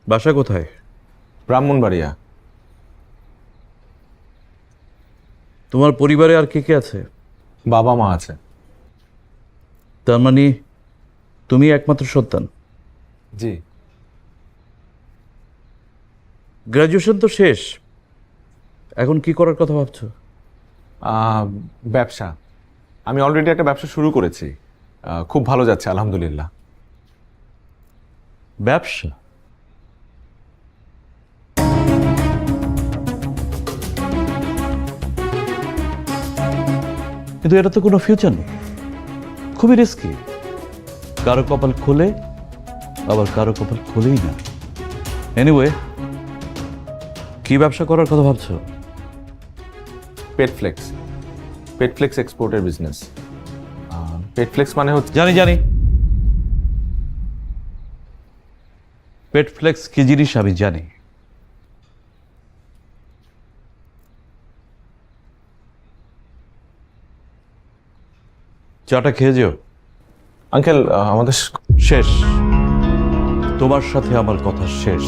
বাসা কোথায়? ব্রাহ্মণবাড়িয়া। তোমার পরিবারে আর কে কে আছে? বাবা মা আছে। তার মানে তুমি একমাত্র সন্তান। জি। গ্র্যাজুয়েশন তো শেষ, এখন কি করার কথা ভাবছো? ব্যবসা। আমি অলরেডি একটা ব্যবসা শুরু করেছি, খুব ভালো যাচ্ছে আলহামদুলিল্লাহ। ব্যবসা? কিন্তু এটা তো কোনো ফিউচার নেই, খুবই রিস্কি। কারো কপাল খোলে, আবার কারো কপাল খোলেই না। এনিওয়ে, কি ব্যবসা করার কথা ভাবছো? পেটফ্লেক্স। পেটফ্লেক্স এক্সপোর্টের বিজনেস। পেটফ্লেক্স মানে হচ্ছে জানি জানি, পেট ফ্লেক্স কি জিনিস আমি জানি। চাটা খেয়ে যেও। আঙ্কেল আমাদের শেষ, তোমার সাথে আমার কথা শেষ।